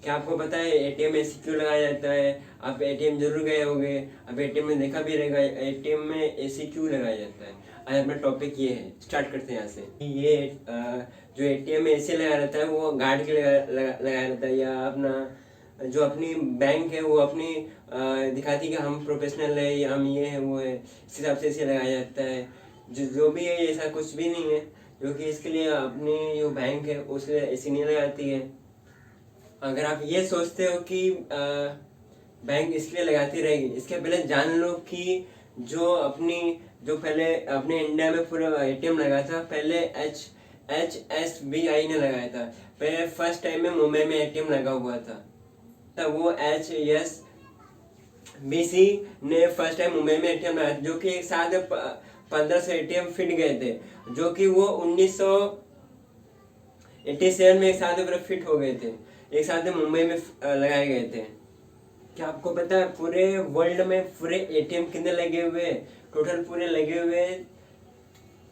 क्या आपको पता है एटीएम ऐसे क्यों लगाया जाता है? आप एटीएम जरूर गए होंगे, आप एटीएम में देखा भी रहेगा एटीएम में एसी क्यों लगाया जाता है। आज अपना टॉपिक ये है, स्टार्ट करते हैं यहाँ से। ये जो एटीएम में एसी लगाया रहता है वो गार्ड के लिए लगाया रहता है, या अपना जो अपनी बैंक है वो अपनी दिखाती है कि हम प्रोफेशनल है या हम ये है वो है, इस हिसाब से एसी लगाया जाता है। जो भी है ऐसा कुछ भी नहीं है, जो कि इसके लिए अपनी जो बैंक है उसके एसी नहीं लगाती है। अगर आप ये सोचते हो कि बैंक इसलिए लगाती रहेगी, इसके पहले जान लो कि जो पहले अपने इंडिया में पूरा एटीएम लगा था, पहले HSBI ने लगाया था। पहले फर्स्ट टाइम में मुंबई में एटीएम लगा हुआ था, तब वो HSBC ने फर्स्ट टाइम मुंबई में एटीएम लगाया, जो कि एक साथ 1500 एटीएम फिट गए थे, जो कि वो 1987 में एक साथ फिट हो गए थे, एक साथ मुंबई में लगाए गए थे। क्या आपको पता है पूरे वर्ल्ड में पूरे एटीएम कितने लगे हुए? टोटल पूरे लगे हुए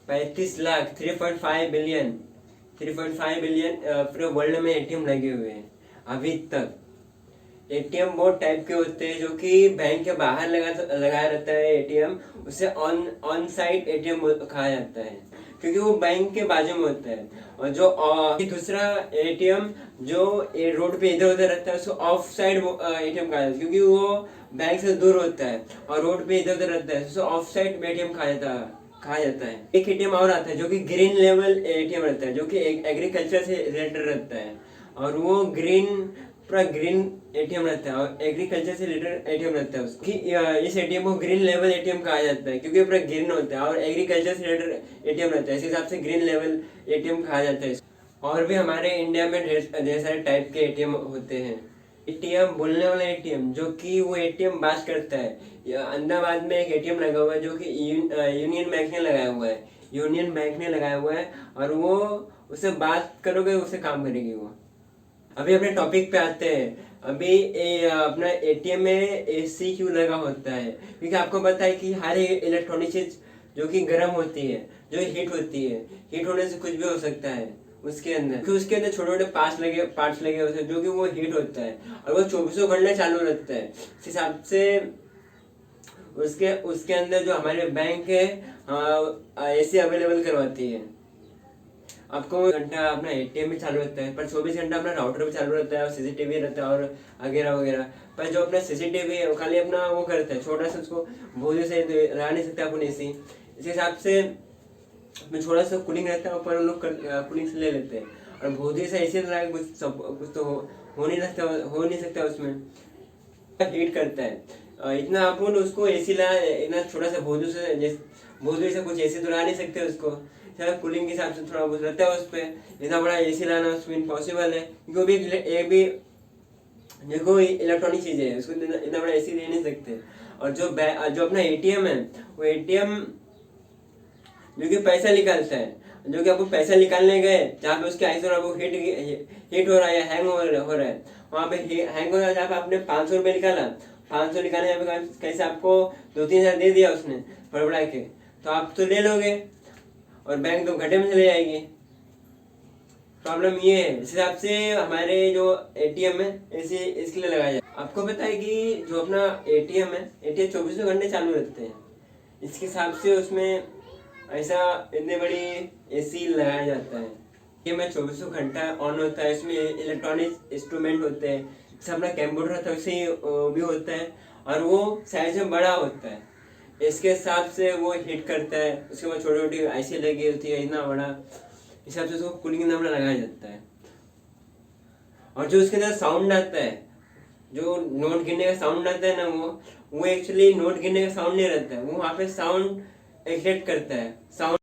35 लाख 3.5 बिलियन पूरे वर्ल्ड में एटीएम लगे हुए हैं अभी तक। एटीएम बहुत टाइप के होते हैं, जो कि बैंक के बाहर लगाया रहता है एटीएम, उसे ऑन साइट एटीएम कहा जाता है, क्योंकि वो बैंक के बाजू में होता है। और जो दूसरा एटीएम जो रोड पे इधर उधर रहता है उसको ऑफ साइड एटीएम कहा जाता है, क्योंकि वो बैंक से दूर होता है और रोड पे इधर उधर रहता है, उसको ऑफ साइड एटीएम कहा जाता है। एक एटीएम और आता है जो कि ग्रीन लेवल एटीएम रहता है, जो कि एग्रीकल्चर से रिलेटेड रहता है, और वो पूरा ग्रीन एटीएम रहता है और एग्रीकल्चर से रिलेटेड एटीएम रहता है उसकी। इस एटीएम को ग्रीन लेवल एटीएम कहा जाता है, क्योंकि पूरा ग्रीन होता है और एग्रीकल्चर से रिलेटेड एटीएम रहता है, इस हिसाब से ग्रीन लेवल एटीएम कहा जाता है। और भी हमारे इंडिया में ढेर सारे टाइप के एटीएम होते हैं। एटीएम बोलने वाला एटीएम, जो कि वो एटीएम बात करता है। अहमदाबाद में एक एटीएम लगा हुआ है, जो कि यूनियन बैंक ने लगाया हुआ है, और वो उससे बात करोगे उससे काम करेगी वो। अभी अपने टॉपिक पे आते हैं। अभी अपना एटीएम में एसी क्यों लगा होता है? क्योंकि आपको पता है कि हर इलेक्ट्रॉनिक चीज जो कि गर्म होती है, जो हीट होती है, हीट होने से कुछ भी हो सकता है उसके अंदर छोटे छोटे पार्ट्स लगे होते हैं, जो कि वो हीट होता है और वो 24 घंटे चालू रहता है। इस हिसाब से उसके अंदर जो हमारे बैंक है एसी अवेलेबल करवाती है। आपको घंटा अपना एटीएम भी चालू रहता है, पर 24 घंटा अपना राउटर भी चालू रहता है और सीसीटीवी रहता है और वगैरह वगैरह। पर जो अपना सीसीटीवी है वो खाली अपना वो करता है, छोटा सा, उसको भोजन से लगा नहीं सकते अपन एसी। इस हिसाब से छोटा सा कूलिंग रहता है, ऊपर हम लोग कूलिंग से ले लेते हैं, और भोजन से ऐसे लगा कुछ तो हो नहीं सकता उसमें हीट करता है। इतना अपन उसको एसी ला, इतना छोटा सा भोजन से कुछ एसी तो ला नहीं सकते उसको। कूलिंग के हिसाब से थोड़ा बहुत रहता है उस पर, इतना बड़ा एसी लाना उसमें इम्पॉसिबल है, क्योंकि देखो इलेक्ट्रॉनिक चीजें है, उसको इतना बड़ा एसी ले नहीं सकते। और जो अपना एटीएम है, वो एटीएम जो कि पैसा निकालता है, जो कि आपको पैसा निकालने गए जहाँ पे उसके आइस आपको हीट हो रहा है या हैंग हो रहा है, वहाँ पे हैंग हो रहा है। जहाँ पे आपने 500 रुपये निकाला, 500 निकालने कैसे आपको 2-3 हज़ार दे दिया उसने बड़बड़ा के, तो आप तो ले लोगे और बैंक तो घाटे में चले जाएगी। प्रॉब्लम ये है। इस हिसाब से हमारे जो एटीएम है इसके लिए लगाया जाए। आपको पता है कि जो अपना एटीएम है, एटीएम 24 घंटे चालू रहते हैं, इसके हिसाब से उसमें ऐसा इतनी बड़ी एसी लगाया जाता है। ये में 24 घंटा ऑन होता है, इसमें इलेक्ट्रॉनिक इंस्ट्रूमेंट होते हैं, जैसे अपना कंप्यूटर होता है वैसे भी होता है, और वो साइज में बड़ा होता है, इसके हिसाब से वो हीट करता है। उसके बाद छोटी छोटी आईसी लगी होती है इतना बड़ा, इस हिसाब से उसको कूलिंग नाम लगाया जाता है। और जो उसके अंदर साउंड आता है, जो नोट गिनने का साउंड आता है ना, वो एक्चुअली नोट गिनने का साउंड नहीं रहता है, वो वहाँ पे साउंड एक्सलेट करता है। साउंड